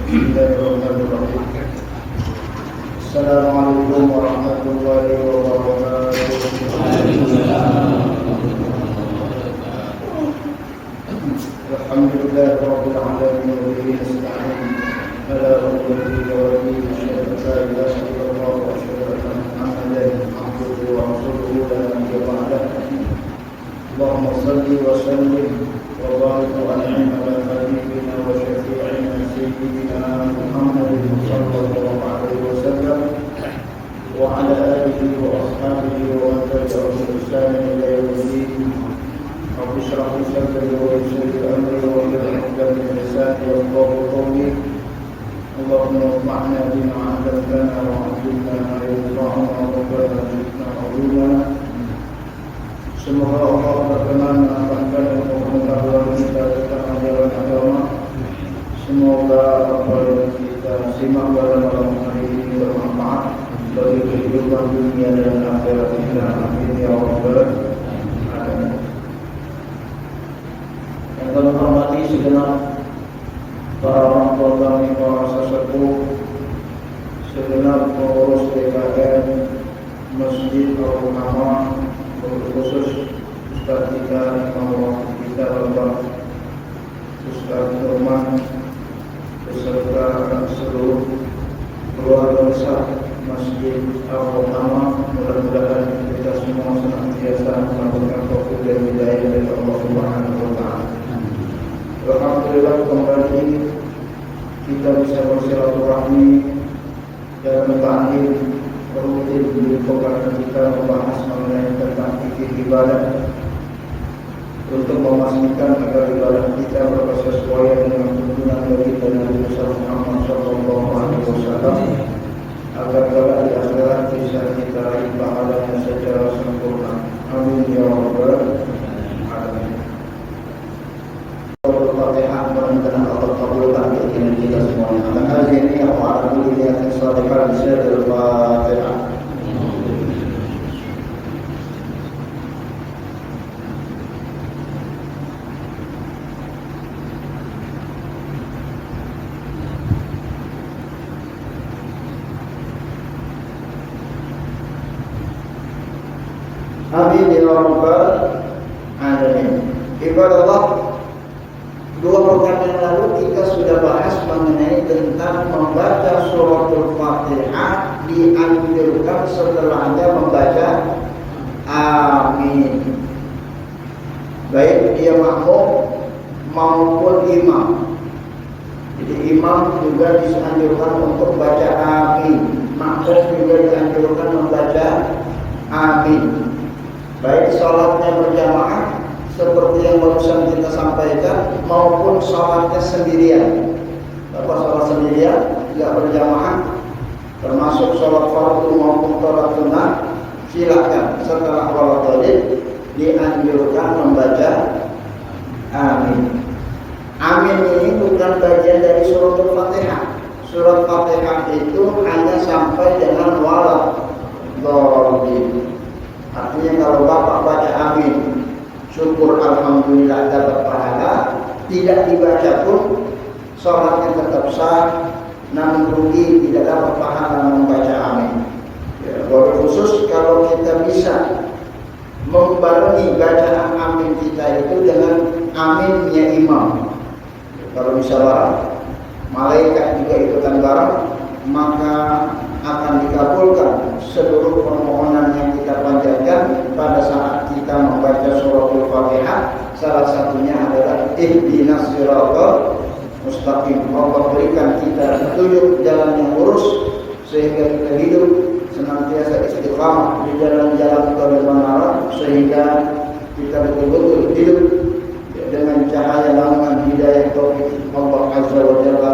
Bismillahirrahmanirrahim. Assalamualaikum warahmatullahi wabarakatuh. Alhamdulillahirabbil alamin wa bihi nasta'in. Ala umuri wa dini asyhadu an la ilaha illallah wa asyhadu anna Muhammadan abduhu wa rasuluhu la nabiyya ba'dahu. Allahumma shalli wa sallim wa barik wa an'im ala habibina wa syafi'ina sayyidina Muhammadin sallallahu alaihi wasallam wa ala alihi wa ashabihi wa man tabi'ahum bi ihsan ila yaumil Rabbi shrah li sadri wa yassir li amri wa hlul 'uqdatam min lisani yafqahu qawli. Allahumma anfa'na bima 'allamtana wa 'allimna ma yanfa'una wa rabbana zidna 'ilma. Semoga Allah berkenan menambahkan pengetahuan kita tentang ajaran agama. Semoga apa yang kita simak pada malam hari ini bermanfaat bagi kehidupan dunia dan akhirat kita. Amin ya rabbal alamin. Yang kami hormati segenap para orang tua kami, para sesepuh, segenap pengurus DKM Masjid Al-Rahmah, khusus Ustaz kita, Imam kita, Bapak Ustaz Nurman, beserta seluruh keluarga besar Masjid Al-Rahmah. Mudah-mudahan kita semua senantiasa mendapatkan taufik dan hidayah dari Allah Subhanahu wa taala. Alhamdulillah, kembali kita bisa bersilaturahmi dan bertanding rutin di pekan kita membahas mengenai tentang fikih ibadah untuk memastikan agar ibadah kita berkesesuaian dengan tuntunan dari Nabi Muhammad SAW, agar kelak di akhirat bisa kita raih pahalanya secara sempurna. Amin ya rabbal alamin. Al-Fatihah, mudah-mudahan Allah kabulkan keinginan kita semuanya. Akan hari ini aku akan melihat salihah di Al-Fatihah. Amin ya rabbal alamin. Ibadallah, 2 pekan yang lalu kita sudah bahas mengenai tentang membaca suratul Fatihah dianjurkan setelahnya membaca amin, baik dia makmum maupun imam. Jadi imam juga dianjurkan untuk baca amin, makmum juga dianjurkan membaca amin, baik sholatnya berjamaah seperti yang barusan kita sampaikan maupun sholatnya sendirian. Bapak sholat sendirian tidak berjamaah, termasuk sholat fardu maupun sholat sunnah, silakan setelah sholat wajib dianjurkan membaca amin. Amin ini bukan bagian dari suratul Fatihah. Surat Fatihah itu hanya sampai dengan walad dhalin. Artinya kalau Bapak baca amin, syukur alhamdulillah dapat pahala, tidak dibaca pun sholatnya tetap sah, namun rugi tidak dapat pahala membaca amin. Ya, khusus kalau kita bisa membarengi bacaan amin kita itu dengan aminnya imam. Kalau misalnya malaikat juga ikutan bareng, maka akan dikabulkan seluruh permohonan yang kita panjatkan pada saat kita membaca suratul Fatihah. Salah satunya adalah ihdinas siratal mustaqim. Allah berikan kita petunjuk jalan yang lurus sehingga kita hidup senantiasa istiqamah di jalan-jalan kebenaran, sehingga kita betul-betul hidup dengan cahaya naungan hidayah taufik Allah Azza wa Jalla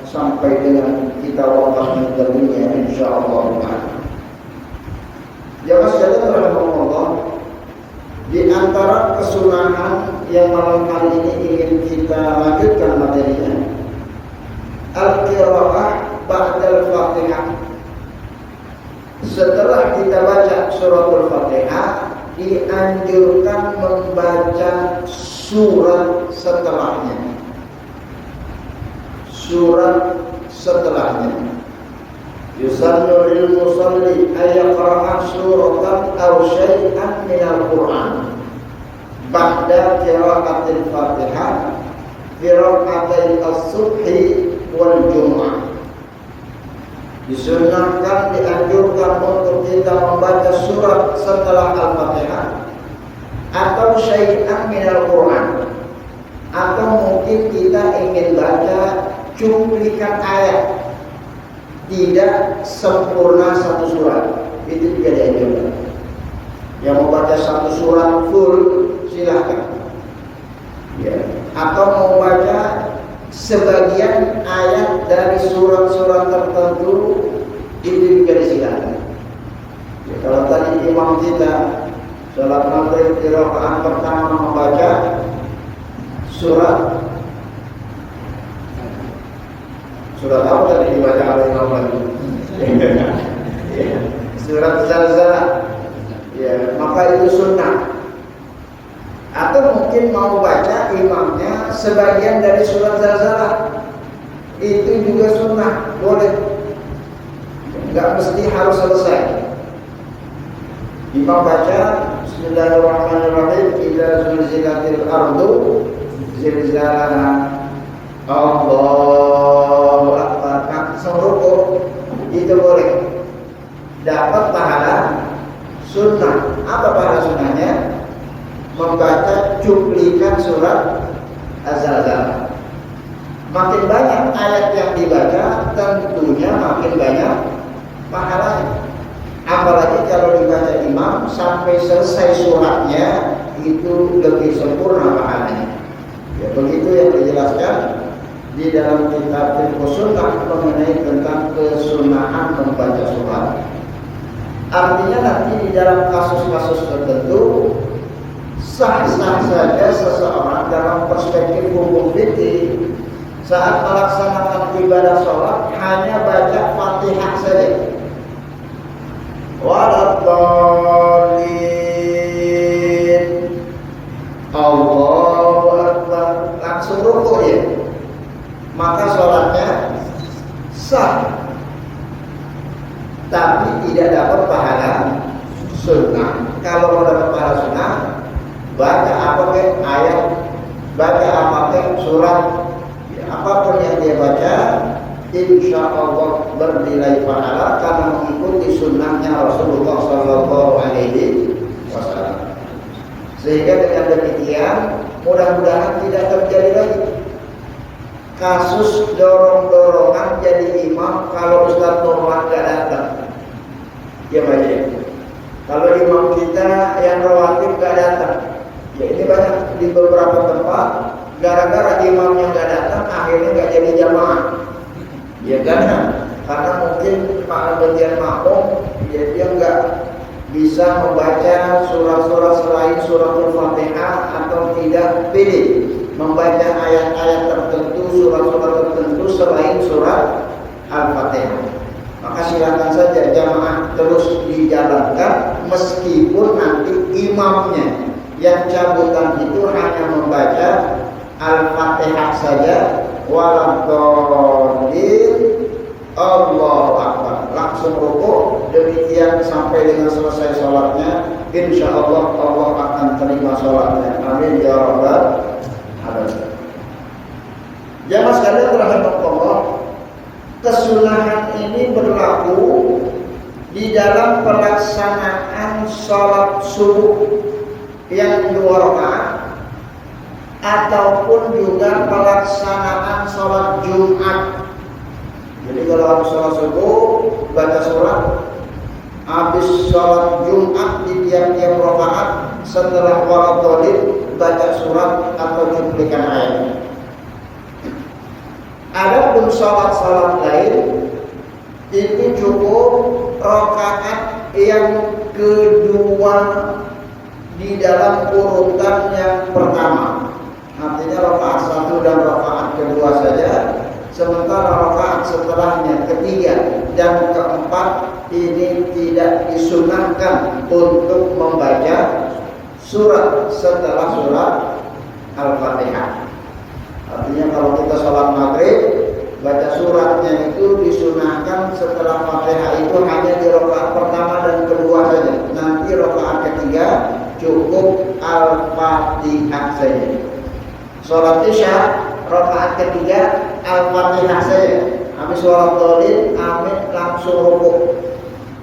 sampai dengan kita wafat di dunia insyaallah. Jamaah sekalian rahimakumullah, di antara kesunahan yang malam kali ini ingin kita lanjutkan materinya, al-qiraah ba'dal Fatihah. Setelah kita baca suratul Fatihah, dianjurkan membaca surat setelahnya. Surat setelahnya. Yusannu lil musalli ay yaqra'a suratan aw syai'an minal Qur'an ba'da qira'atil Fatihah fi rak'atay as-subhi wal jumu'ah. Disunahkan, dianjurkan untuk kita membaca surat setelah Al-Fatihah atau syai'an minal Qur'an, atau mungkin kita ingin baca cuplikan ayat, tidak sempurna satu surat, itu juga dianjurkan. Yang mau baca satu surat full silahkan ya. Atau mau baca sebagian ayat dari surat-surat tertentu, itu juga disilakan ya. Kalau tadi imam kita salat maghrib di rakaat pertama membaca surat apa tadi dibaca oleh imam lagi? Surat Zalzalah ya, maka itu sunnah. Atau mungkin mau baca imamnya sebagian dari surat Zalzalah, itu juga sunnah, boleh, nggak mesti harus selesai. Imam baca Bismillahirrahmanirrahim, idza zulzilatil ardu zilzalaha, Allahu Akbar, langsung rukuk, itu boleh, dapat pahala sunnah. Apa pahala sunnahnya? Membaca cuplikan surat Az-Zalzalah. Makin banyak ayat yang dibaca, tentunya makin banyak pahalanya. Apalagi kalau dibaca imam sampai selesai suratnya, itu lebih sempurna pahalanya ya. Begitu yang dijelaskan di dalam kitab Fiqh Sunnah mengenai tentang kesunahan membaca surat. Artinya nanti di dalam kasus-kasus tertentu sah-sah saja seseorang dalam perspektif hukum fikih saat melaksanakan ibadah sholat hanya baca Fatihah saja. Waladhdallin, Allahu Akbar, langsung rukuk ya, maka sholatnya sah, tapi tidak dapat pahala sunnah. Kalau mau dapat pahala sunnah, baca apa ke ayat, baca apa ke surat ya, apapun yang dia baca, insya Allah bernilai pahala karena mengikuti sunnahnya Rasulullah Sallallahu Alaihi Wasallam. Sehingga dengan demikian mudah-mudahan tidak terjadi lagi kasus dorong-dorongan jadi imam kalau Ustaz Nurman gak datang. Ya baca. Kalau imam kita yang rawatib gak datang, ya ini banyak di beberapa tempat gara-gara imam yang gak datang akhirnya gak jadi jamaah. Ya karena mungkin bagian makmum ya, dia nggak bisa membaca surat-surat selain suratul Fatihah atau tidak pilih membaca ayat-ayat tertentu, surat-surat tertentu selain surat Al-Fatihah. Maka silakan saja jamaah terus dijalankan meskipun nanti imamnya yang cabutan itu hanya membaca Al-Fatihah saja, waladhdallin, Allahu Akbar, langsung rukuk. Demikian sampai dengan selesai sholatnya, insya Allah Allah akan terima sholatnya. Amin ya rabbal alamin. Jamaah sekalian rahimakumullah, kesunahan ini berlaku di dalam pelaksanaan sholat subuh yang 2 rakaat ataupun juga pelaksanaan sholat Jumat. Jadi kalau habis sholat subuh baca surat, habis sholat Jumat di tiap-tiap rakaat setelah waladhdallin baca surat atau cuplikan ayat. Adapun sholat-sholat lain itu cukup rakaat yang kedua di dalam urutan yang pertama. Artinya rakaat 1 dan rakaat kedua saja, sementara rakaat setelahnya ketiga dan keempat ini tidak disunahkan untuk membaca surat setelah surat Al-Fatihah. Artinya kalau kita sholat maghrib Baca suratnya itu disunahkan setelah Fatihah itu hanya di rakaat pertama dan kedua saja. Nanti rakaat ketiga cukup Al-Fatihah saja. Sholat Isya rakaat ketiga Al-Fatihah saja. Habis sholat Dhalin, amin langsung rukuk.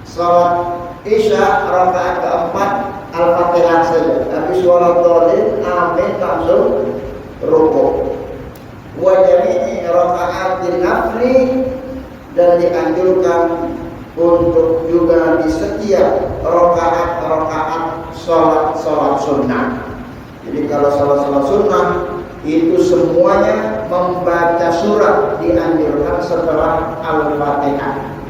Sholat Isya rakaat keempat Al-Fatihah saja. Habis sholat Dhalin, amin langsung rukuk. Wa jami'i raka'atin nafli, dan dianjurkan untuk juga di setiap rakaat sholat sunnah. Jadi kalau sholat sunnah itu semuanya membaca surat dianjurkan setelah Al-Fatihah.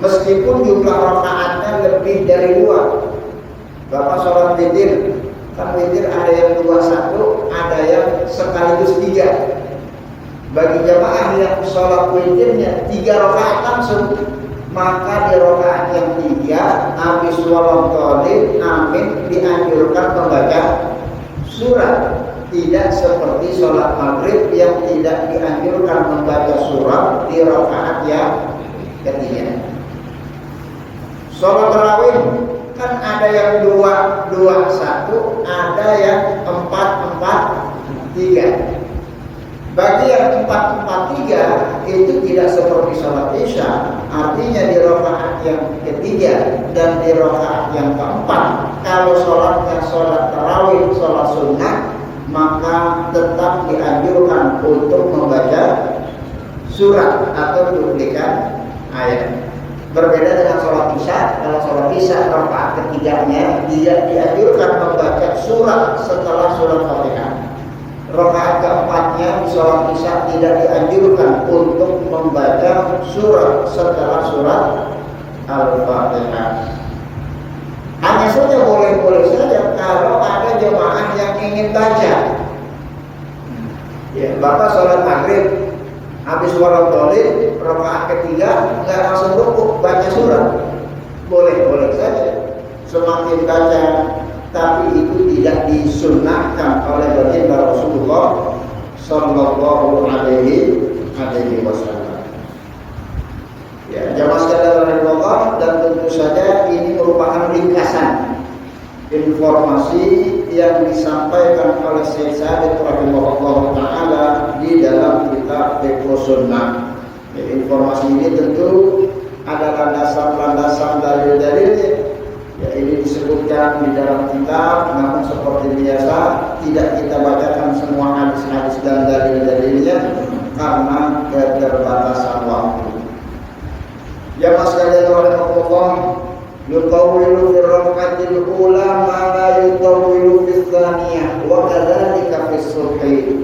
Meskipun jumlah rakaatnya lebih dari 2. Bapak sholat witir, kan witir ada yang 21, ada yang sekaligus 3. Bagi jamaah yang sholat witirnya 3 rakaat langsung, maka di rakaat yang 3 habis sholat Dhalin, amin dianjurkan membaca surat. Tidak seperti sholat maghrib yang tidak dianjurkan membaca surat di rakaat yang ketiga. Sholat tarawih kan ada yang 2-2-1, ada yang 4-4-3. Bagi yang 4-4-3 itu tidak seperti sholat Isya. Artinya di rakaat yang ketiga dan di rakaat yang keempat, kalau sholatnya sholat tarawih, sholat sunnah, maka tetap dianjurkan untuk membaca surat atau duplikat ayat. Berbeda dengan sholat Isya. Kalau sholat Isya rakaat ketiganya dia dianjurkan membaca surat setelah surat Fatihah. Rakaat keempatnya di sholat Isya tidak dianjurkan untuk membaca surat setelah surat Al-Fatihah. Hanya saja boleh-boleh saja kalau ada jemaah yang ingin baca. Ya, Bapak sholat maghrib, habis sholat Dhalin, rakaat ketiga nggak langsung rukuk baca surat, boleh-boleh saja. Semakin baca, tapi itu tidak disunnahkan oleh baginda Rasulullah Sallallahu Alaihi Wasallam. Ya, jamaah sekalian rahimahullah, dan tentu saja ini merupakan ringkasan informasi yang disampaikan oleh Syekh Sabit rahimahullah taala di dalam kitab Fiqh Sunnah. Ya, informasi ini tentu ada landasan-landasan dalil-dalilnya. Ya, ini disebutkan di dalam kitab, namun seperti biasa tidak kita bacakan semua hadis-hadis dan dalil-dalilnya karena keterbatasan waktu. Ya mas sekalian rahimahullah, yutawwilu fi rak'atil ula ma la yutawwilu fi tsaniyah wa kadzalika fi subhi.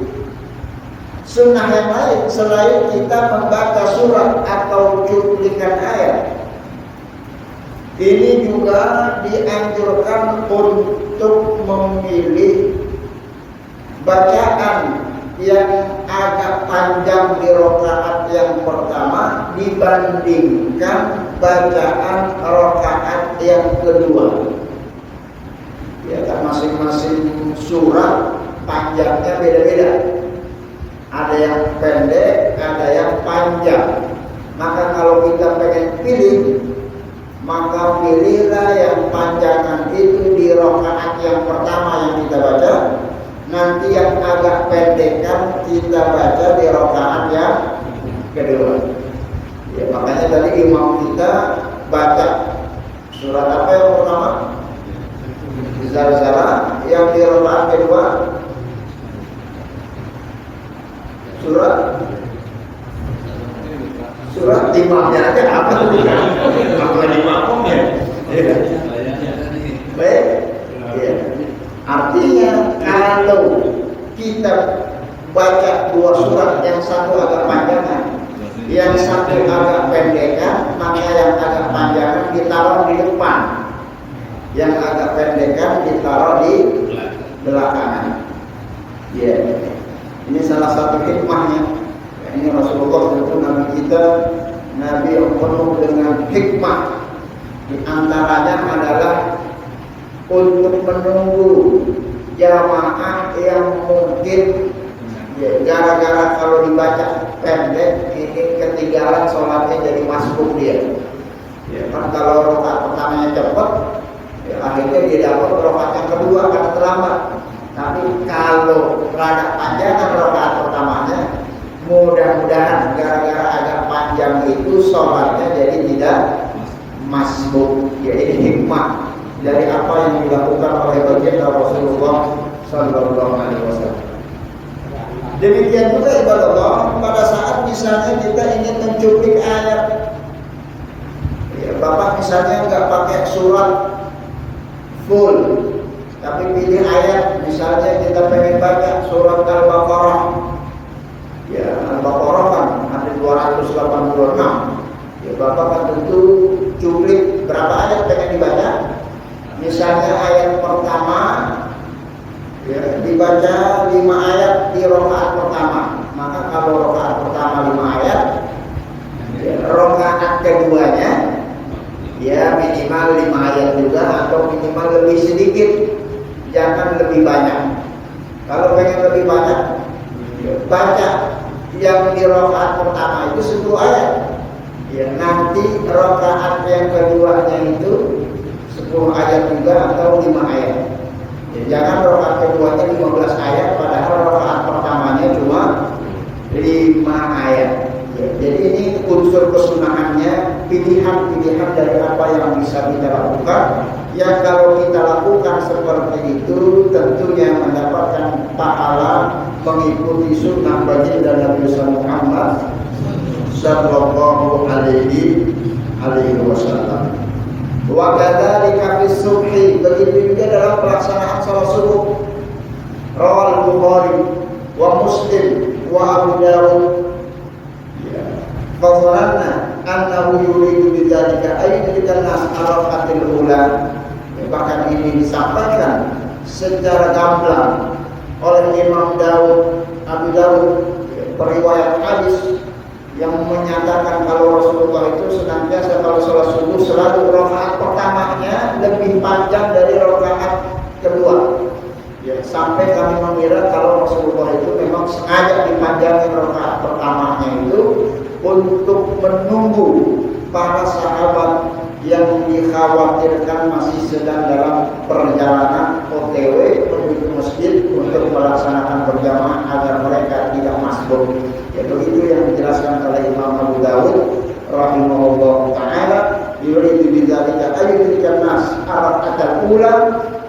Sunnah yang lain selain kita membaca surat atau cuplikan ayat, ini juga dianjurkan untuk memilih bacaan yang agak panjang di rakaat yang pertama dibandingkan bacaan rakaat yang kedua. Ya, masing-masing surat panjangnya beda-beda. Ada yang pendek, ada yang panjang. Maka kalau kita pengen pilih, maka pilihlah yang panjangan itu di rakaat yang pertama yang kita baca. Nanti yang agak pendekkan kita baca di rakaat yang kedua. Ya, makanya tadi imam kita baca surat apa yang pertama? Zalzalah. Yang di rakaat kedua surat imamnya aja apa tuh? Apa imamnya? Baik. Ya. Artinya kalau kita baca 2 surat, yang satu agak panjangan, yang satu agak pendekan, maka yang agak panjangan ditaruh di depan, yang agak pendekan ditaruh di belakangan. Ya, ini salah satu hikmahnya. Ini Rasulullah tentu Nabi kita, Nabi yang penuh dengan hikmah. Di antaranya adalah untuk menunggu jamaah yang mungkin Ya, gara-gara kalau dibaca pendek ini ketinggalan sholatnya jadi masbuk dia. Ya, kan kalau rakaat pertamanya cepat, ya, akhirnya dia dapat rakaat yang kedua karena terlambat. Tapi kalau rada panjang rakaat pertamanya, mudah-mudahan gara-gara agak panjang itu sholatnya jadi tidak masbuk. Ya, ini hikmah dari apa yang dilakukan oleh baginda Rasulullah Sallallahu Alaihi Wasallam. Demikian juga ibadah Allah pada saat misalnya kita ingin mencuplik ayat, ya, Bapak misalnya nggak pakai surat full, tapi pilih ayat, misalnya kita pengen baca surat Al-Baqarah, ya Al-Baqarah kan ada 286, ya Bapak kan tentu cuplik berapa ayat pengen dibaca, misalnya ayat pertama. Ya, dibaca 5 ayat di rakaat pertama. Maka kalau rakaat pertama 5 ayat, ya, rakaat keduanya ya minimal 5 ayat juga atau minimal lebih sedikit, jangan lebih banyak. Kalau pengen lebih banyak, ya, baca yang di rakaat pertama itu 10 ayat. Ya, nanti rakaat yang keduanya itu 10 ayat juga atau 5 ayat. Ya, jangan rakaat keduanya 15 ayat padahal rakaat pertamanya cuma 5 ayat. Ya, jadi ini unsur kesunahannya, pilihan-pilihan dari apa yang bisa kita lakukan. Yang kalau kita lakukan seperti itu tentunya mendapatkan pahala mengikuti sunnah baginda Nabi Muhammad Sallallahu Alaihi Wasallam. Wa kadzalika fis subhi, begitu juga dalam pelaksanaan salat subuh. Rawal Bukhari wa Muslim wa Abu Dawud. Ya. Fadhalanna annahu yuridu bidzalika ayyukan nas arafatil ula. Ya, bahkan ini disampaikan secara gamblang oleh Imam Daud, Abu Dawud, ya, periwayat hadis yang menyatakan kalau Rasulullah itu senantiasa kalau sholat subuh selalu rakaat pertamanya lebih panjang dari rakaat kedua. Ya, sampai kami mengira kalau Rasulullah itu memang sengaja dipanjangin rakaat pertamanya itu untuk menunggu para sahabat yang dikhawatirkan masih sedang dalam perjalanan OTW menuju masjid untuk melaksanakan berjamaah agar mereka tidak masbuk. Ya, begitu yang dijelaskan oleh Imam Abu Dawud rahimahullah taala, yuridu bidzalika ayyukan nas arafat ula,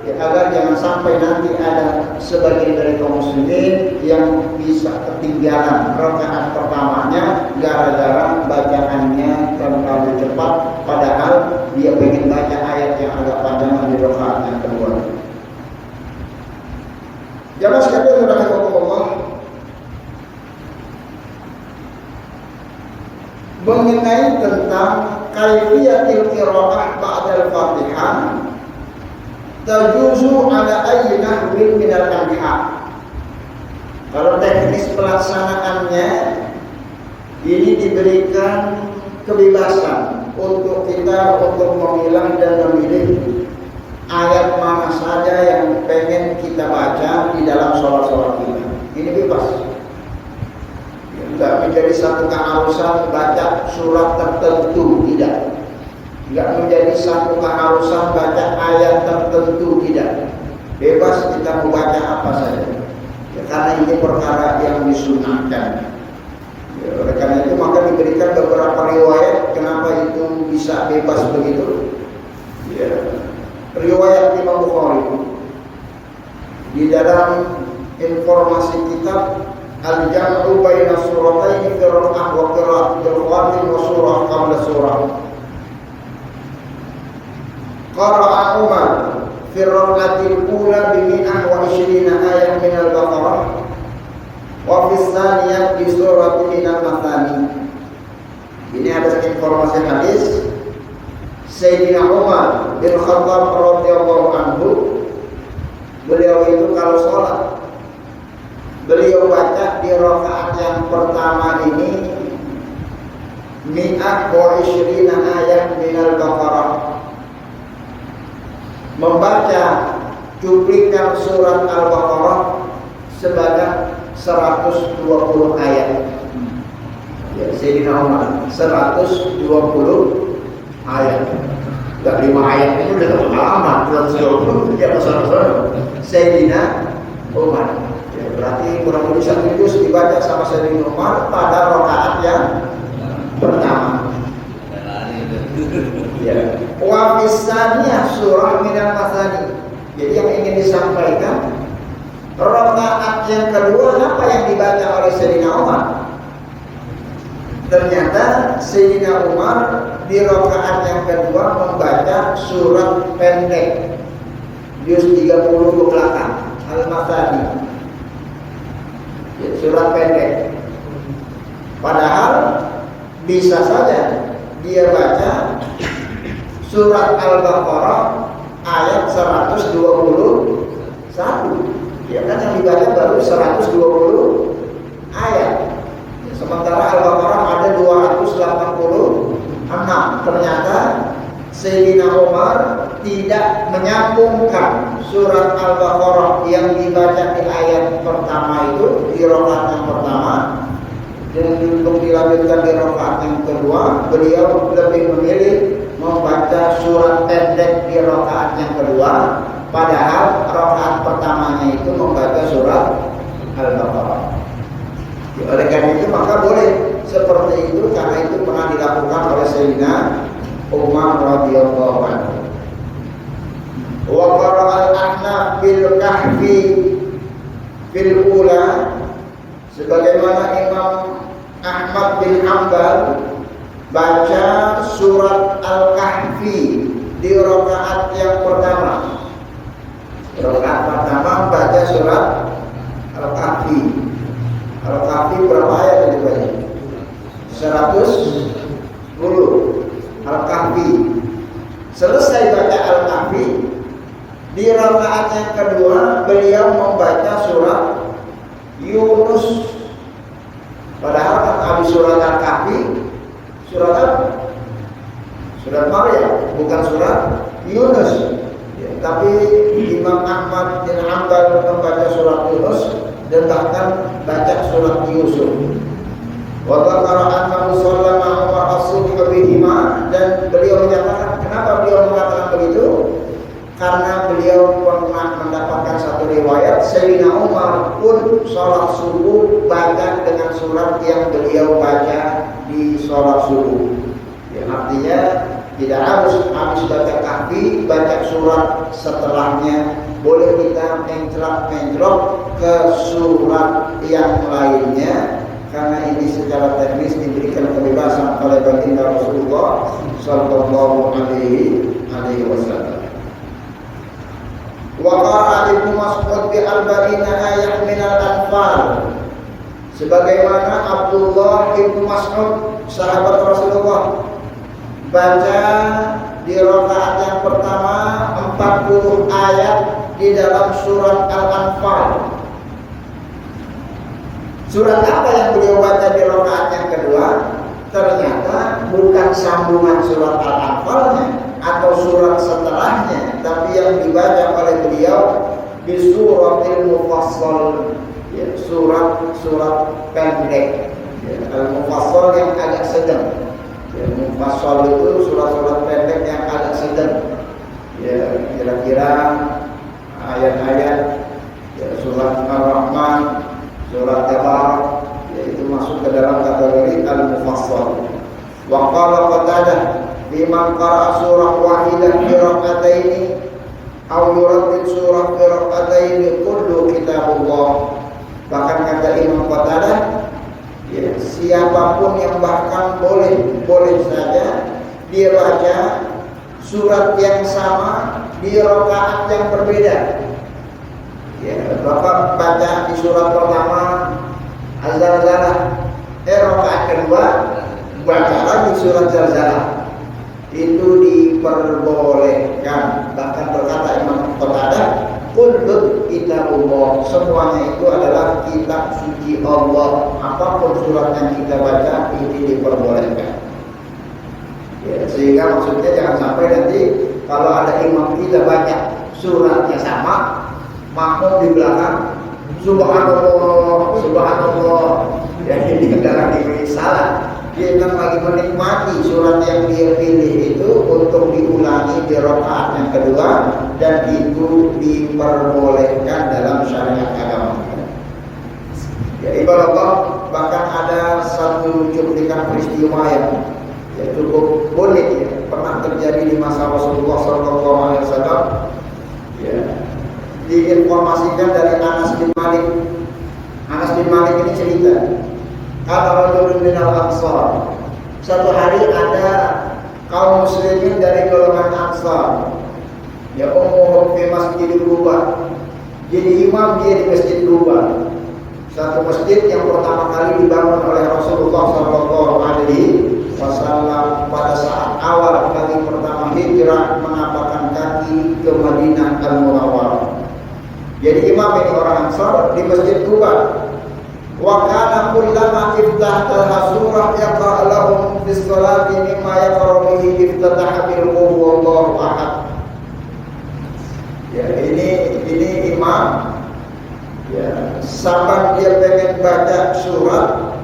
ya, agar jangan sampai nanti ada sebagian dari kaum muslimin yang bisa ketinggalan rakaat pertamanya gara-gara bacaannya terlalu cepat padahal dia pengen baca ayat yang agak panjang di rakaat yang kedua. Jamaah sekalian rahimakumullah, mengenai tentang kaifiyatil qiraah ba'dal Fatihah tajuzu ala ayyi nahwin minal anha. Kalau teknis pelaksanaannya ini diberikan kebebasan untuk kita untuk memilah dan memilih ayat mana saja yang pengen kita baca di dalam sholat-sholat kita. Ini bebas. Tidak menjadi satu keharusan baca surat tertentu, tidak. Tidak menjadi satu keharusan baca ayat tertentu, tidak. Bebas kita mau baca apa saja. Ya, karena ini perkara yang disunahkan. Ya, oleh karena itu maka diberikan beberapa riwayat kenapa itu bisa bebas begitu. Ya, riwayat Imam Bukhari di dalam informasi kitab Al-Jam'u baina surataini fi rak'ah wa qira'atul Fatir wa surah qabla surah. Qara'a Umar fi rak'atil ula bi 120 ayat min al-Baqarah wa fi tsaniyah bi suratin al-Mathani. Ini ada informasi hadis Sayyidina Umar bin Khattab radhiyallahu anhu, beliau itu kalau sholat beliau baca di rakaat yang pertama ini 120 ayat minal Baqarah, membaca cuplikan surat Al-Baqarah sebanyak 120 ayat. Ya, Sayyidina Umar 120 ayat. Gak 5 ayat itu udah lama, 120 ya besar-besar. Sayyidina Umar. Ya, berarti kurang lebih 1 juz dibaca sama Sayyidina Umar pada rakaat yang pertama. Ya. Wa fisaniyah surah minal masani. Jadi yang ingin disampaikan, rakaat yang kedua apa yang dibaca oleh Sayyidina Umar? Ternyata Sayyidina Umar di rakaat yang kedua membaca surat pendek juz 30 ke belakang, Al-Masani. Ya, surat pendek. Padahal bisa saja dia baca surat Al-Baqarah ayat 121. Ya kan yang dibaca baru 120 ayat. Sementara Al-Baqarah ada 286. Ternyata Sayyidina Umar tidak menyambungkan surat Al-Baqarah yang dibaca di ayat pertama itu di rakaat yang pertama dan untuk dilanjutkan di rakaat yang kedua. Beliau lebih memilih membaca surat pendek di rakaat yang kedua, padahal rakaat pertamanya itu membaca surat Al-Baqarah. Ya, oleh karena itu maka boleh seperti itu, karena itu pernah dilakukan oleh Sayyidina Umar radhiyallahu anhu. Wa qara'a al-Ahnaf bil Kahfi fil ula, sebagaimana Imam Ahmad bin Hanbal baca surat Al-Kahfi di rakaat yang pertama. Rakaat pertama baca surat Al-Kahfi. Al-Kahfi berapa ayat yang dibaca? 110. Al-Kahfi. Selesai baca Al-Kahfi, di rakaat yang kedua beliau membaca surat Yunus. Padahal kan habis surat Al-Kahfi surat apa? Surat Maryam, bukan surat Yunus. Ya, tapi Imam Ahmad bin Hanbal membaca surat Yunus dan bahkan baca surat Yusuf. Wa dzakara annahu sallama Umar as-subh bihima, dan beliau menyatakan, kenapa beliau mengatakan begitu? Karena beliau pernah mendapatkan satu riwayat Sayyidina Umar pun sholat subuh baca dengan surat yang beliau baca di sholat subuh. Ya, artinya tidak harus baca Kahfi, baca surat setelahnya. Boleh kita mencrot ke surat yang lainnya, karena ini secara teknis diberikan kebebasan oleh baginda Rasulullah sallallahu alaihi wasallam. Wa qara'a Ibnu Mas'ud bi arba'ina ayat min al-Anfal, sebagaimana Abdullah Ibnu Mas'ud sahabat Rasulullah baca di rakaat yang pertama 40 ayat di dalam surat Al-Anfal. Surat apa yang beliau baca di rakaat yang kedua? Ternyata bukan sambungan surat Al-Anfalnya atau surat setelahnya, tapi yang dibaca oleh beliau di suratil Mufassal, ya, surat pendek, ya, Al-Mufassal yang agak sedang. Ya, Mufassal itu surat-surat pendek yang agak sedang. Ya, kira-kira ayat-ayat, ya, surat Ar-Rahman, surat Tabarak, yaitu masuk ke dalam kategori Al-Mufassal. Wa qala Qatadah liman qara'a surah wahidah fi rak'ataini aw yuraddid surah fi rak'ataini kullu kitabullah. Bahkan kata Imam Qatadah, ya, siapapun yang bahkan boleh saja dia baca surat yang sama di rakaat yang berbeda. Ya, Bapak baca di surat pertama Az-Zalzalah, rakaat kedua baca lagi surat Zalzalah. Itu diperbolehkan. Bahkan berkata Imam Qatadah, kullu kitabullah, semuanya itu adalah kitab suci Allah. Apapun surat yang kita baca ini diperbolehkan. Ya, sehingga maksudnya jangan sampai nanti kalau ada imam kita baca suratnya sama, makmum di belakang Subhanallah, subhanallah. Ya ini dalam diri salah. Dia memang lagi menikmati surat yang dia pilih itu untuk diulangi di rakaat yang kedua, dan itu diperbolehkan dalam syariat agama. Ya ibarat Allah, bahkan ada satu cuplikan peristiwa yang cukup unik ya, pernah terjadi di masa Rasulullah SAW. Ya, diinformasikan dari Anas bin Malik. Anas bin Malik ini cerita, kata Rasulullah bin Al-Ansar, satu hari ada kaum muslimin dari golongan Ansar, ya umum di Masjid Quba. Jadi imam dia di Masjid Quba, satu masjid yang pertama kali dibangun oleh Rasulullah SAW pada saat awal kali pertama hijrah menapakkan kaki ke Madinah Al-Munawwarah. Jadi imam ini orang Ansar di Masjid Quba. Wa kana kullama iftahta surah yaqra lahum fi sholati mimma yaqra bihi iftataha bil huwallahu ahad. Ya ini imam. Ya, saban dia pengen baca surat,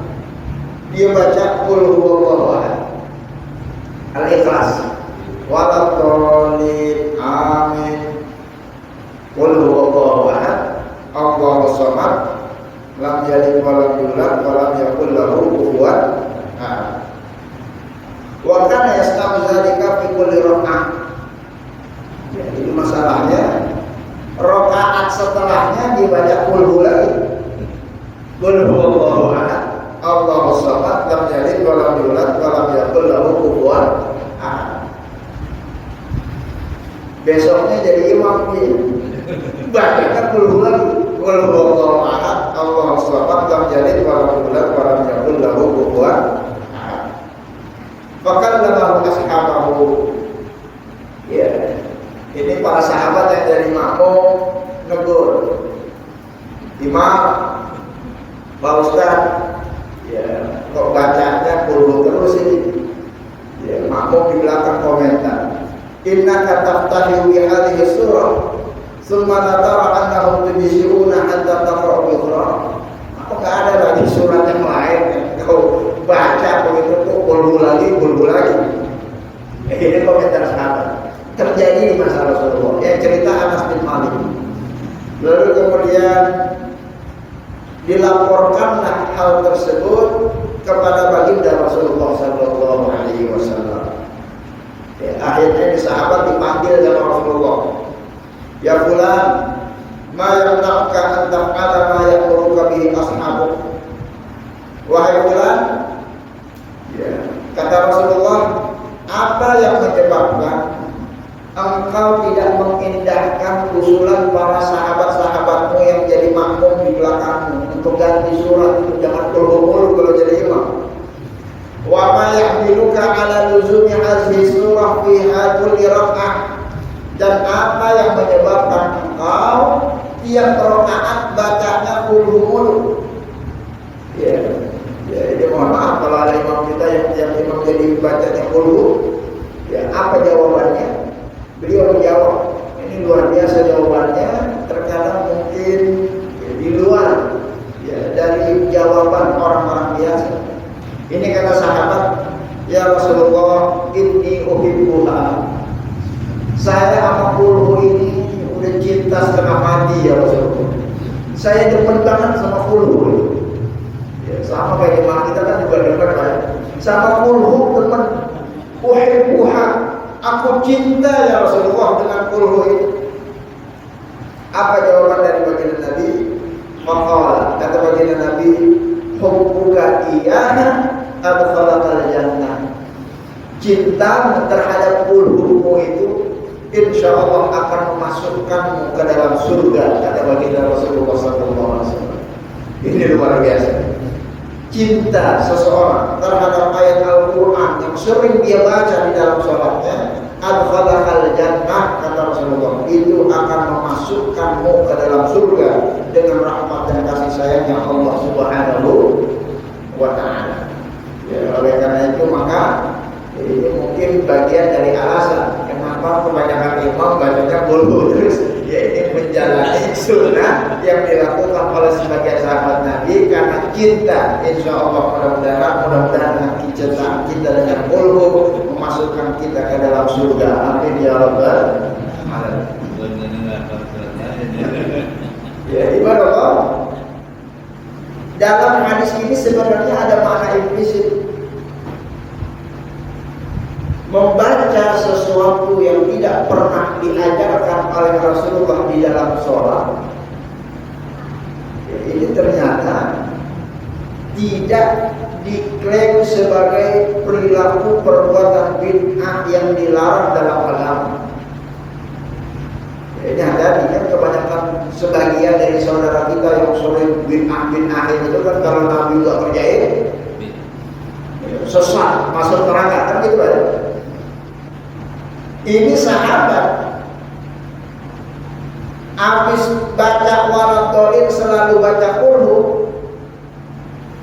dia baca qul huwallahu ahad. Al-Ikhlas. Waladhdallin amin. Qul huwallahu ahad. Allahus samad. Lam yalid wa lam yulad wa lam yakul lahu kufuwan ahad. Wa kana yastamu dzalika fi kulli rak'ah. Ya, itu masalahnya. Rakaat setelahnya dibaca qul hu lagi. Qul huwallahu ahad. Allahus samad. Lam yalid wa lam yulad wa lam yakul lahu kufuwan ahad. Besoknya jadi imam dia. Bacakan qul hu lagi. Qul huwallahu ahad. Allahus samad. Lam yalid wa lam yulad wa lam yakul lahu kufuwan ahad. Fakallamahu ashabahu. Ya. Ini para sahabat yang dari makmum negur, imam, Pak Ustaz, ya kok bacanya qul terus ini. Ya, makmum di belakang komentar, innaka taftahu bi hadhihi surah, tsumma natara annahum tujizuna hatta taqra'u ukhra. Apa enggak ada lagi surat yang lain yang kau baca begitu kok qul lagi. Ini komentar sahabat. Terjadi di masa Rasulullah, yang cerita Anas bin Malik. Lalu kemudian dilaporkanlah hal tersebut kepada baginda Rasulullah Sallallahu Alaihi Wasallam. Ya, akhirnya sahabat dipanggil sama Rasulullah. Ya fulan, ma yamna'uka an taf'ala ma ya'muruka bihi ashabuk. Wahai fulan, ya, kata Rasulullah, apa yang menyebabkan engkau tidak mengindahkan usulan para sahabat-sahabatmu yang jadi makmum di belakangmu untuk ganti surat, itu jangan puluh-puluh kalau jadi imam. Wa ma yahmiluka ala luzumi hadhihi surah fi kulli rak'ah. Dan apa yang menyebabkan engkau tiap rakaat bacanya puluh-puluh? Ya, jadi mohon maaf kalau ada imam kita yang tiap imam jadi bacanya puluh. Ya, apa jawabannya? Beliau menjawab, ini luar biasa jawabannya, terkadang mungkin di luar dari jawaban orang-orang biasa. Ini kata sahabat, ya Rasulullah, inni uhibbuha. Saya sama qul ini udah cinta setengah mati ya Rasulullah. Saya demen banget sama qul. Ya, sama kayak imam kita kan juga demen kan. Sama qul teman, uhibbuha. Aku cinta ya Rasulullah dengan qul ini. Apa jawaban dari baginda Nabi? Maqala, kata baginda Nabi, hubbuka iyyaha adkhalakal jannah. Cinta terhadap qul itu insyaallah akan memasukkanmu ke dalam surga, kata baginda Rasulullah SAW. Ini luar biasa. Cinta seseorang terhadap ayat Al-Quran yang sering dia baca di dalam sholatnya, adkhalakal jannah, kata Rasulullah, itu akan memasukkanmu ke dalam surga dengan rahmat dan kasih sayangnya Allah Subhanahu wa Ta'ala. Ya, oleh karena itu maka ini mungkin bagian dari alasan kenapa kebanyakan imam bacanya qul terus, ya ini menjalani sunnah yang dilakukan oleh sebagian sahabat Nabi karena cinta. Insya Allah mudah-mudahan dengan kecintaan kita dengan ulhu memasukkan kita ke dalam surga. Amin ya rabbal alamin. Ya, ibadah Allah. Dalam hadis ini sebenarnya ada makna implisit. Membaca sesuatu yang tidak pernah diajarkan oleh Rasulullah di dalam sholat, ini ternyata tidak diklaim sebagai perilaku perbuatan bid'ah yang dilarang dalam agama. Ini ada kan kebanyakan sebagian dari saudara kita yang sering bid'ah itu kan kalau Nabi nggak percaya sesat masuk neraka kan gitu kan. Ini sahabat habis baca waladhdallin selalu baca qulhu,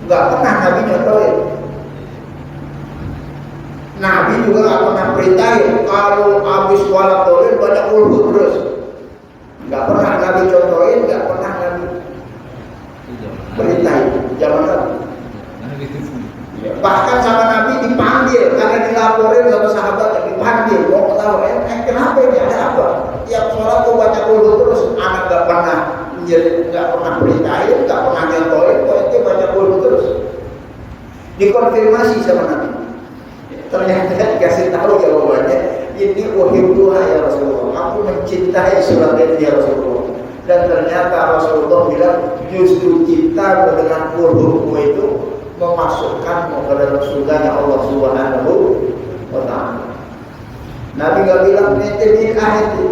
nggak pernah Nabi nyontohin. Nabi juga nggak pernah perintahin kalau habis waladhdallin baca qulhu terus. Nggak pernah Nabi contohin, nggak pernah Nabi perintahin. Zaman Nabi. Bahkan sama Nabi dipanggil karena dilaporin sama sahabat yang dipanggil. Mau tahu kenapa ini ada apa? Tiap sholat tuh baca qulhu terus. Anak nggak pernah perintahin, nggak pernah nyontohin. Kok itu baca qulhu terus? Dikonfirmasi sama Nabi. Ternyata dikasih tahu jawabannya. Ini uhibbuha ya Rasulullah. Aku mencintai surat ini ya Rasulullah. Dan ternyata Rasulullah bilang justru cinta dengan qulhu itu memasukkan ke dalam surganya Allah Subhanahu wa ta'ala. Nabi nggak bilang ente bid'ah itu.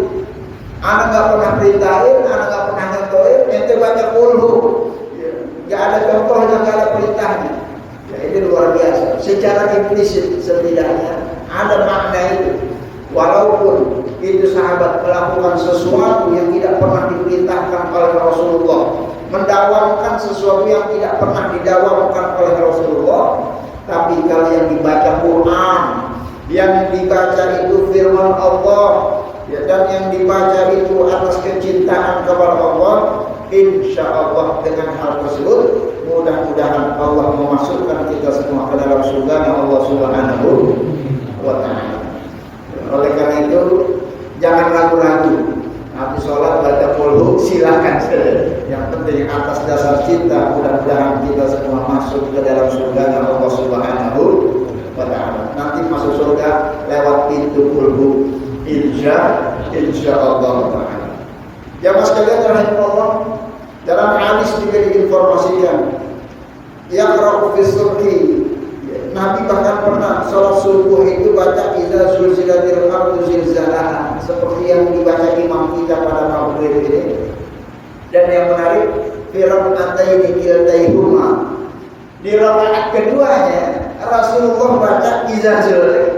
Anak nggak pernah perintahin, anak nggak pernah nyontohin, ente baca qulhu. Nggak ada contohnya, nggak ada perintahnya. Ya, ini luar biasa. Secara implisit setidaknya ada makna itu. Walaupun itu sahabat melakukan sesuatu yang tidak pernah diperintahkan oleh Rasulullah, mendawamkan sesuatu yang tidak pernah didawamkan oleh Rasulullah, tapi kalau yang dibaca Quran, yang dibaca itu firman Allah, ya, dan yang dibaca itu atas kecintaan kepada Allah, insya Allah dengan hal tersebut mudah-mudahan Allah memasukkan kita semua ke dalam surga Allah Subhanahu wa ta'ala. Oleh karena itu jangan ragu-ragu. Habis sholat baca qulhu silakan saja. Yang penting atas dasar cinta mudah-mudahan kita semua masuk ke dalam surga Allah Subhanahu wa ta'ala. Nanti masuk surga lewat pintu qulhu insya Allah ta'ala. Jamaah sekalian rahimahullah, dalam hadis juga diinformasikan yaqra'u fi subhi. Nabi bahkan pernah sholat subuh itu baca idza zulzilatil ardu zilzalaha, seperti yang dibaca imam kita pada maghrib ini. Dan yang menarik, firaq ataini kiltaihuma, di rakaat keduanya Rasulullah baca idza zulzilatil,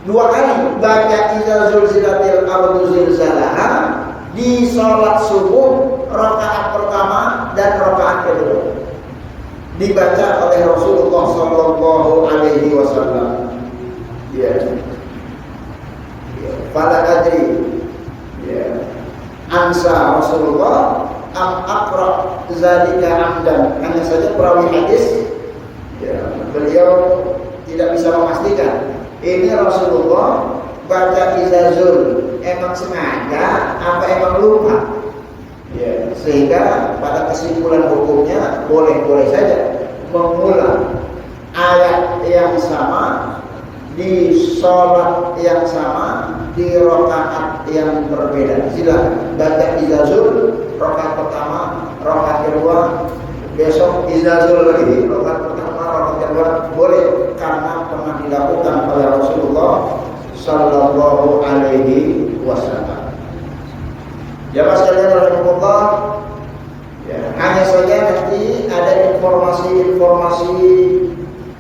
dua kali baca idza zulzilatil ardu zilzalaha di sholat subuh rakaat pertama dan rakaat kedua. Dibaca oleh Rasulullah Sallallahu Alaihi Wasallam. Ya, pada adri, ya, ansa Rasulullah am akra zalika amdan. Hanya saja perawi hadis, ya, beliau tidak bisa memastikan ini Rasulullah baca izazul emang sengaja apa emang lupa. Ya, sehingga pada kesimpulan hukumnya boleh-boleh saja mengulang ayat yang sama di sholat yang sama di rakaat yang berbeda. Silakan baca izazul rakaat pertama, rakaat kedua, besok izazul lagi rakaat pertama, rakaat kedua, boleh karena pernah dilakukan oleh Rasulullah Sallallahu Alaihi Wasallam. Jamaah sekalian rahimahullah, ya, hanya saja nanti ada informasi-informasi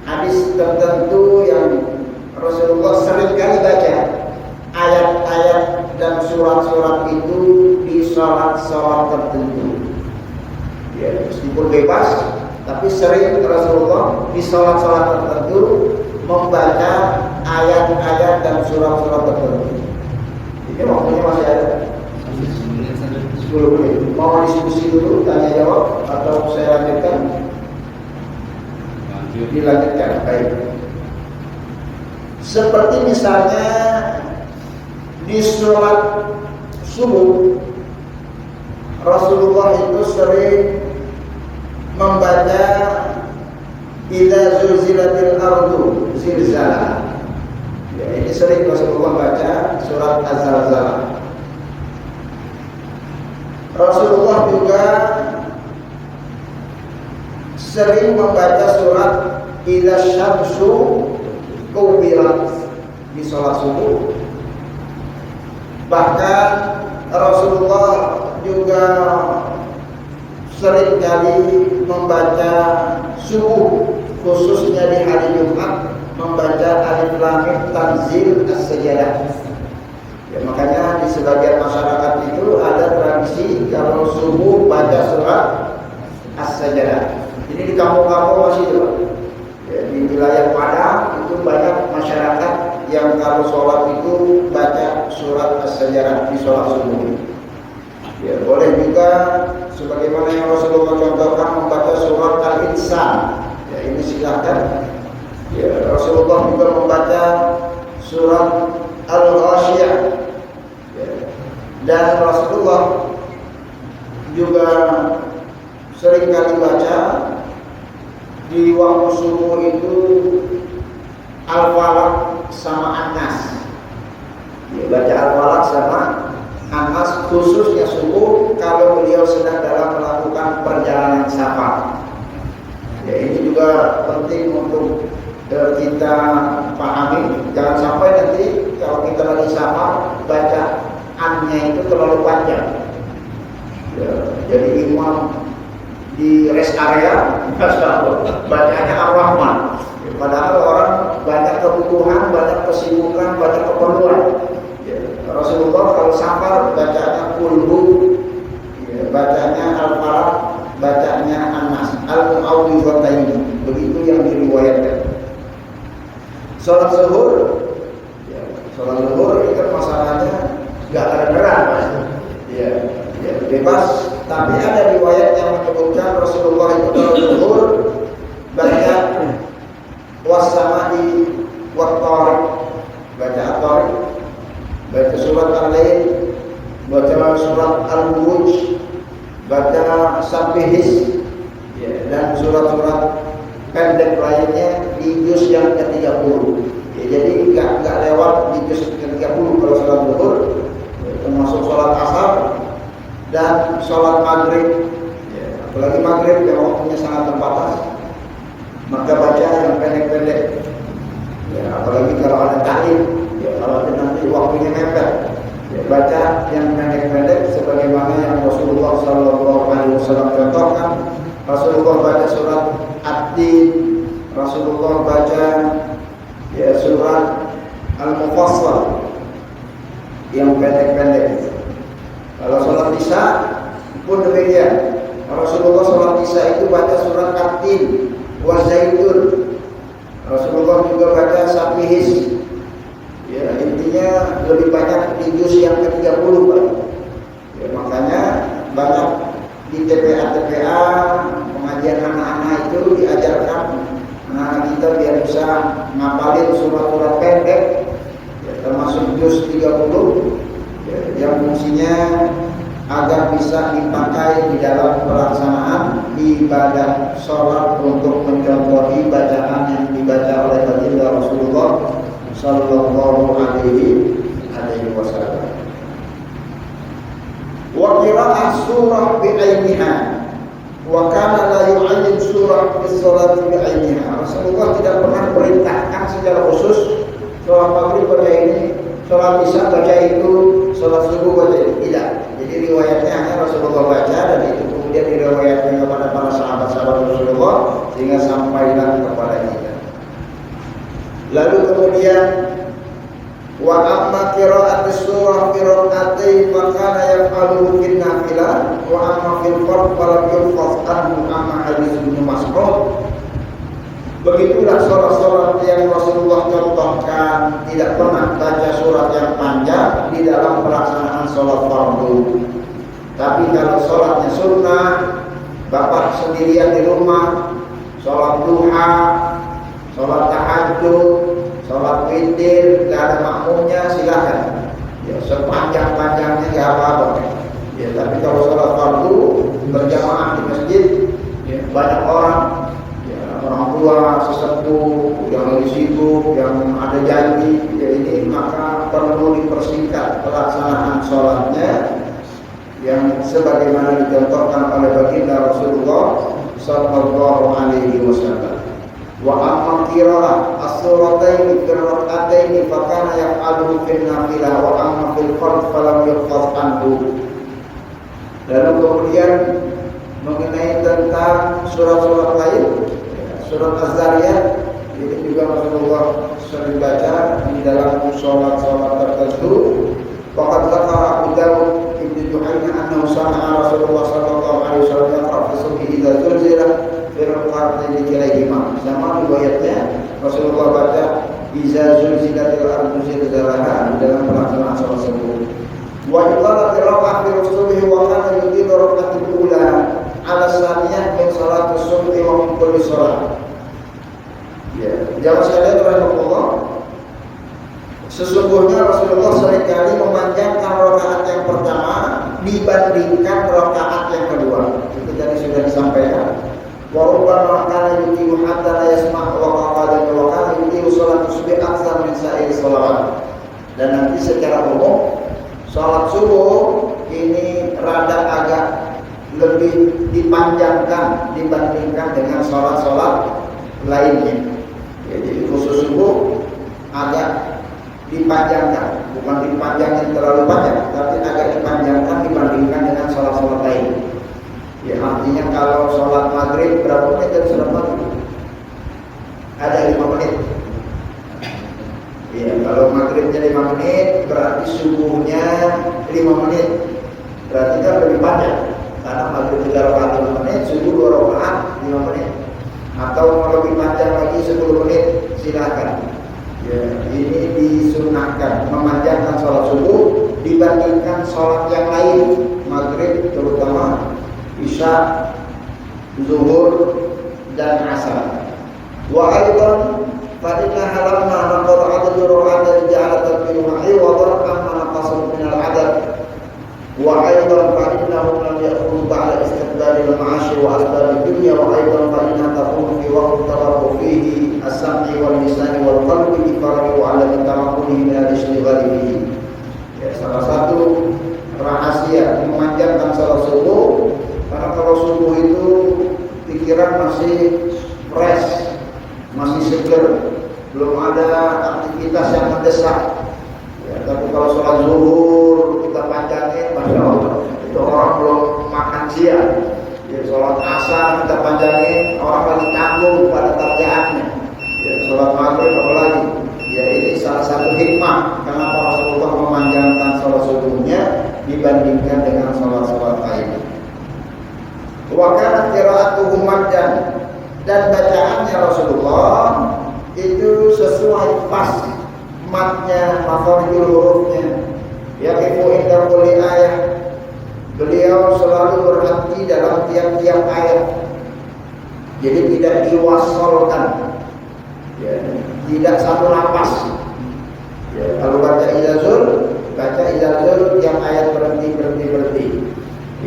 hadis tertentu yang Rasulullah sering kali baca ayat-ayat dan surat-surat itu di sholat-sholat tertentu. Ya, meskipun bebas, tapi sering Rasulullah di sholat-sholat tertentu membaca ayat-ayat dan surat-surat tertentu. Ini waktunya masih ada. 10 menit. Mau diskusi dulu, tanya jawab, atau saya lanjutkan? Dilanjutkan, baik. Seperti misalnya di sholat subuh, Rasulullah itu sering membaca idza zulzilatil ardu zilzalaha. Ya, ini sering Rasulullah baca surat Az-Zalzalah. Rasulullah juga sering membaca surat idza syamsu kuwirat di sholat subuh. Bahkan Rasulullah juga sering kali membaca subuh, khususnya di hari Jumat, membaca Alif Lam Mim Tanzil As-Sajdah. Ya, makanya di sebagian masyarakat itu ada tradisi kalau subuh baca surat As-Sajdah. Ini di kampung-kampung masih itu, Pak. Ya, di wilayah Padang itu banyak masyarakat yang kalau sholat itu baca surat As-Sajdah di sholat subuh. Ya, boleh juga sebagaimana yang Rasulullah contohkan membaca surat Al-Insan. Ya, ini silakan. Ya, Rasulullah juga membaca surat Al-Ghasyiyah. Ya, dan Rasulullah juga sering kali baca di waktu subuh itu Al-Falaq sama An-Nas. Ya, baca Al-Falaq sama An-Nas khususnya subuh kalau beliau sedang dalam melakukan perjalanan safar. Ya, ini juga penting untuk kita pahami. Jangan sampai nanti kalau kita lagi safar baca An-nya itu terlalu panjang. Ya, jadi imam di rest area bacanya Ar-Rahman. Ya, padahal orang banyak kebutuhan, banyak kesibukan, banyak keperluan. Rasulullah kalau safar bacanya kulhu, ya, bacanya Al-Falaq, bacanya An-Nas, Al-Mu'awwidhatain. Begitu yang diriwayatkan. Sholat zuhur, ya, sholat zuhur itu masalahnya nggak kedengeran, Mas. Ya, ya, bebas. Tapi ada riwayat yang menyebutkan Rasulullah itu kalau zuhur baca was-sama'i wat-thariq, baca at-thariq, baca surat Al-Lail, baca surat Al-Buruj, baca Sabbihis, ya, dan surat-surat pendek lainnya di juz yang ke-30. Ya, jadi nggak lewat di juz ke-30 kalau sholat zuhur, ya, termasuk sholat asar dan sholat maghrib. Ya, apalagi maghrib yang waktunya sangat terbatas, maka baca yang pendek-pendek. Ya, apalagi kalau ada ta'lim. Ya, kalau nanti waktunya mepet, ya, baca yang pendek-pendek sebagaimana yang Rasulullah SAW contohkan. Rasulullah baca surat At-Tin, Rasulullah baca, ya, surat Al-Mufassal yang pendek-pendek. Kalau sholat Isya pun demikian. Rasulullah sholat Isya itu baca surat At-Tin wa Zaitun. Rasulullah juga baca Sabbihis. Ya, intinya lebih banyak di juz yang ke-30, Pak. Ya, makanya banyak di TPA pengajian anak-anak itu diajarkan anak-anak kita biar bisa ngapalin surat-surat pendek, ya, termasuk juz 30, ya, yang fungsinya agar bisa dipakai di dalam pelaksanaan ibadah sholat untuk mencontohi bacaan yang dibaca oleh baginda Rasulullah sallallahu alaihi wasallam. Wa qira'ah surah bi'ainiha wa kana la yu'ayyin surah bis salati bi'ainiha. Rasulullah tidak pernah perintahkan secara khusus sholat maghrib baca ini, sholat isya baca itu, sholat subuh baca itu. Tidak. Jadi riwayatnya hanya Rasulullah baca dan itu kemudian diriwayatkan kepada para sahabat-sahabat Rasulullah sehingga sampailah kepada kita. Lalu kemudian wa amma qira'atus surah fi rak'atain fa kana yaf'aluhu fil nafilah wa amma fil fardh falam yulfaz anhu amma hadis Ibnu Mas'ud. Begitulah sholat-sholat yang Rasulullah contohkan, tidak pernah baca surat yang panjang di dalam pelaksanaan sholat fardu. Tapi kalau sholatnya sunnah, bapak sendirian di rumah, sholat duha, sholat tahajud, sholat witir, gak ada makmumnya, silakan. Ya, sepanjang-panjangnya gak apa-apa. Ya, tapi kalau sholat fardu berjamaah di masjid, ya, banyak orang, ya, orang tua, sesepuh, yang lagi sibuk, yang ada janji, ya, ini maka perlu dipersingkat pelaksanaan sholatnya, yang sebagaimana dicontohkan oleh baginda Rasulullah sallallahu alaihi wasallam. Wa amma qira'ah as-surataini fi rak'ataini fa kana yaf'aluhu fil nafilah wa amma fil fard falam yuhfaz anhu. Lalu kemudian mengenai tentang surat-surat lain, surat Az-Zariyat ini juga Rasulullah sering baca di dalam sholat-sholat tertentu. Faqad dzakara Abu Dawud Ibnu Juhayna annahu sami'a Rasulullah sallallahu alaihi wasallam yaqra fi subhi idza zulzila fi rak'atayn kilaihima. Sama riwayatnya Rasulullah baca idza zulzilatil ardu zilzalaha di dalam pelaksanaan sholat subuh. Wa iqalat rak'ah fi subhi wa kana yudilu rak'atul ula ala saniyah min salatus subhi wa min kulli shalah. Ya, jamaah sekalian rahimahullah, sesungguhnya Rasulullah seringkali memanjangkan rakaat yang pertama dibandingkan rakaat yang kedua. Itu tadi sudah disampaikan. Wa rubbama kana yuqimu hatta la yasma' wa kana yuqimu salatus subhi aktsar min sa'ir shalawat. Dan nanti secara umum salat subuh ini rada agak lebih dipanjangkan dibandingkan dengan salat-salat lainnya. Jadi khusus subuh agak dipanjangkan, bukan dipanjangkan terlalu panjang, tapi agak dipanjangkan dibandingkan dengan salat-salat lain. Ya, artinya kalau salat maghrib berapa menit dari salat maghrib? Ada 5 menit. Ya, kalau maghribnya 5 menit, berarti subuhnya 5 menit. Berarti kan lebih panjang. Karena maghrib 3 rakaat 5 menit, subuh 2 rakaat 5 menit. Atau mau lebih panjang lagi 10 menit, silakan. Ya, ini disunahkan memanjangkan sholat subuh dibandingkan sholat yang lain, maghrib terutama, isya, zuhur dan asar. Wa aidan fa inna halamma naqad adadu rakaat ja'ala takbiruha iwadhan amma naqasa min al-adad. Wa aidan fa innahu lam ya'khudhu ba'da istiqbal al-ma'ash wa asbab ad-dunya wa aidan fa inna takunu fi waqti tawarruf fihi as-sam'i wal lisani wal qalbi iqraru 'ala tamakkunihi min al-ishtighal bihi. Ya, salah satu rahasia memanjangkan salat subuh, karena kalau subuh itu pikiran masih fresh, masih segar, belum ada aktivitas yang mendesak. Ya, tapi kalau sholat zuhur kita panjangin, masya Allah, itu orang belum makan siang. Ya, sholat asar kita panjangin, orang lagi tanggung pada kerjaannya. Ya, sholat maghrib apalagi. Ya, ini salah satu hikmah kenapa Rasulullah memanjangkan sholat subuhnya dibandingkan dengan sholat-sholat lain. Wa kana qira'atuhu maddan, dan bacaannya Rasulullah itu sesuai pas matnya, makharijul hurufnya. Yaqifu inda kulli ayat, beliau selalu berhenti dalam tiap-tiap ayat. Jadi tidak diwasolkan, ya, tidak satu napas. Ya, kalau baca izazul tiap ayat berhenti.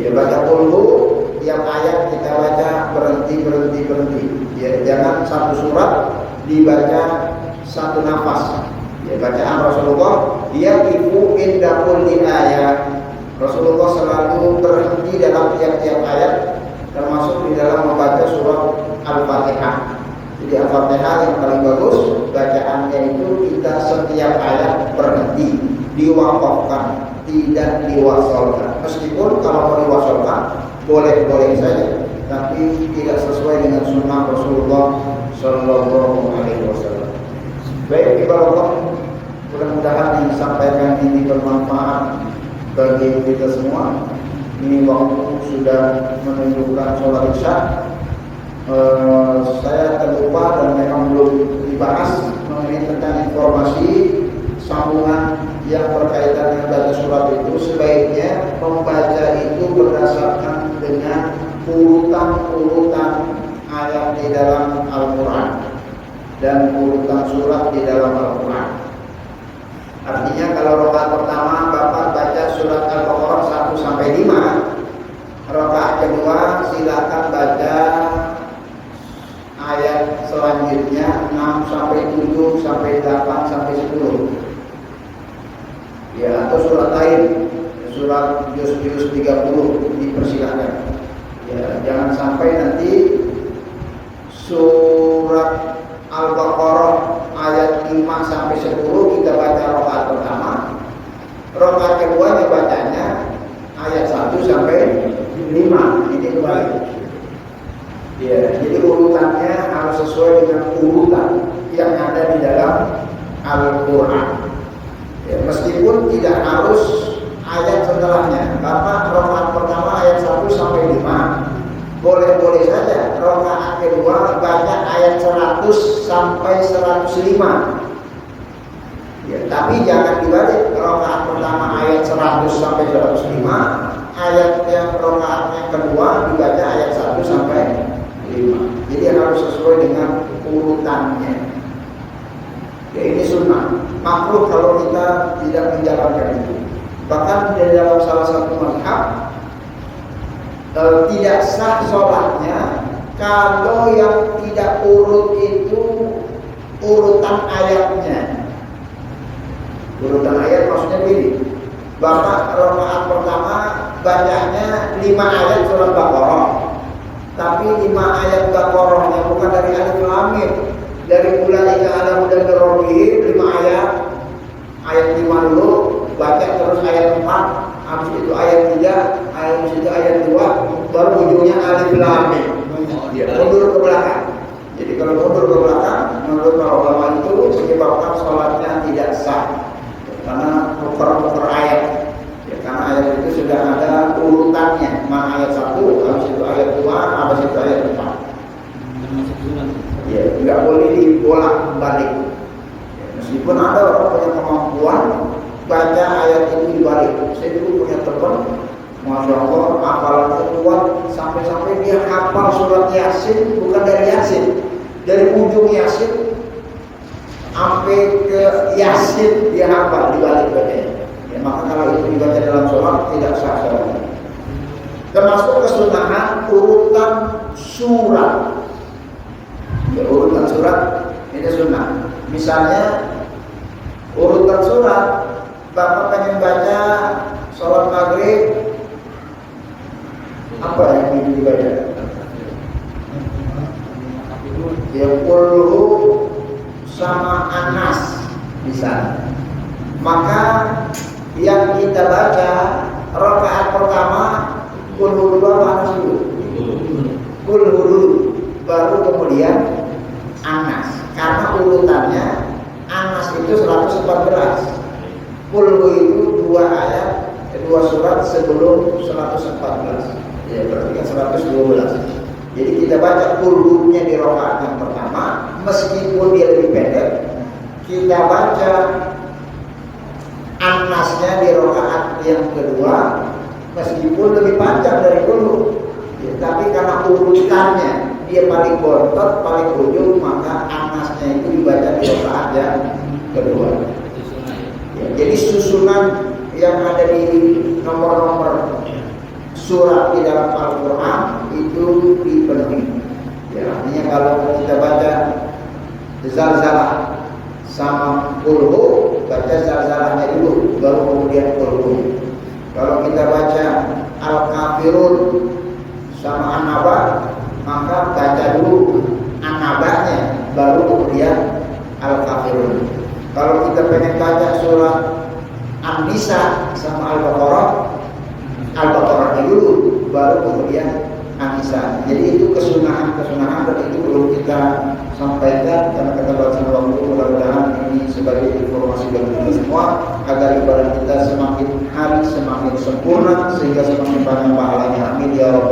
Ya, baca kulhu tiap ayat kita baca berhenti. Ya, jangan satu surat dibaca satu nafas. Ya, bacaan Rasulullah dia ibu inda kulli ayat. Rasulullah selalu berhenti dalam tiap-tiap ayat, termasuk di dalam membaca surat Al-Fatihah. Jadi Al-Fatihah yang paling bagus bacaannya itu kita setiap ayat berhenti, diwakafkan, tidak diwasolkan. Meskipun kalau mau diwasolkan boleh-boleh saja, tapi tidak sesuai dengan sunnah Rasulullah Sallallahu Alaihi Wasallam. Baik, ibarat mudah-mudahan yang disampaikan ini bermanfaat bagi kita semua. Ini waktu sudah menunjukkan sholat isya. Saya terlupa dan memang belum dibahas mengenai tentang informasi sambungan yang berkaitan dengan baca surat itu sebaiknya membaca itu berdasarkan dengan urutan-urutan ayat di dalam Al-Quran dan urutan surat di dalam Al-Quran. Artinya kalau rakaat pertama Bapak baca surat Al-Baqarah 1 sampai 5, rakaat kedua silakan baca ayat selanjutnya 6 sampai 7 sampai 8 sampai 10. Ya, atau surat lain, surat juz 30 dipersilakan. Ya, jangan sampai nanti surat Al-Baqarah ayat 5 sampai 10 kita baca rakaat pertama, rakaat keduanya bacanya ayat 1 sampai 5. Ini kembali. Ya, jadi urutannya harus sesuai dengan urutan yang ada di dalam Al-Quran. Ya, meskipun tidak harus ayat setelahnya. Bapak rakaat pertama ayat 1 sampai 5. Boleh-boleh saja rakaat kedua baca ayat 100 sampai 105. Ya, tapi jangan dibalik. Rakaat pertama ayat 100 sampai 105, ayat yang rakaat yang kedua dibaca ayat 1 sampai 5. Jadi harus sesuai dengan urutannya. Ya, ini sunnah. Makruh kalau kita tidak menjalankan itu. Bahkan di dalam salah satu mazhab tidak sah sholatnya kalau yang tidak urut itu urutan ayatnya. Urutan ayat maksudnya begini, Bapak rakaat pertama bacanya 5 ayat surat Baqarah, tapi 5 ayat Baqarahnya bukan dari alif lam mim, dari ulaika ala hudan mir rabbihim 5 ayat. Ayat 5 dulu baca, terus ayat 4, habis itu ayat 3, habis itu ayat 2, baru ujungnya alif lam mim. Ya, mundur ke belakang. Jadi kalau mundur ke belakang, menurut para ulama itu menyebabkan sholatnya tidak sah karena nuker ayat. Ya, karena ayat itu sudah ada urutannya. Mana ayat 1, habis itu ayat 2, habis itu ayat 4. Ya, nggak boleh dibolak-balik. Ya, meskipun ada orang punya kemampuan baca ayat itu dibalik. Saya dulu punya teman, Masya Allah, hafalannya kuat sampai-sampai dia hafal surat Yasin, bukan dari Yasin, dari ujung Yasin sampai ke Yasin dia hafal dibalik bacanya. Ya, maka kalau itu dibaca dalam sholat tidak sah sholat. Termasuk kesunahan urutan surat. Ya, urutan surat ini sunnah. Misalnya urutan surat, Bapak pengen baca sholat maghrib, apa yang dibaca? Ya, kulhu sama Anas misalnya. Maka yang kita baca rakaat pertama kulhu dulu Anas dulu. Kulhu dulu, baru kemudian Anas. Karena urutannya Anas itu 114. Kulhu itu 2 ayat, 2 surat sebelum 114. Ya, berarti kan 112. Jadi kita baca kulhunya di rakaat yang pertama, meskipun dia lebih pendek, kita baca Anasnya di rakaat yang kedua, meskipun lebih panjang dari kulhu. Ya, tapi karena urutannya dia paling bontot, paling ujung, maka Anasnya itu dibaca di rakaat yang kedua. Ya, jadi susunan yang ada di nomor-nomor surat di dalam Al-Quran itu dipenuhi. Ya, artinya kalau kita baca zalzalah sama kulhu, baca zalzalahnya dulu, baru kemudian kulhu. Kalau kita baca Al-Kafirun sama An-Naba, maka baca dulu An-Nabanya, baru kemudian Al-Kafirun. Kalau kita pengen baca surat An-Nisa sama Al-Baqarah dulu, baru kemudian An-Nisa. Jadi itu kesunahan dan itu perlu kita sampaikan karena kata bahasa waktu. Mudah-mudahan ini sebagai informasi bagi kita semua agar ibadah kita semakin hari semakin sempurna sehingga semakin banyak pahalanya. Amin ya rabbal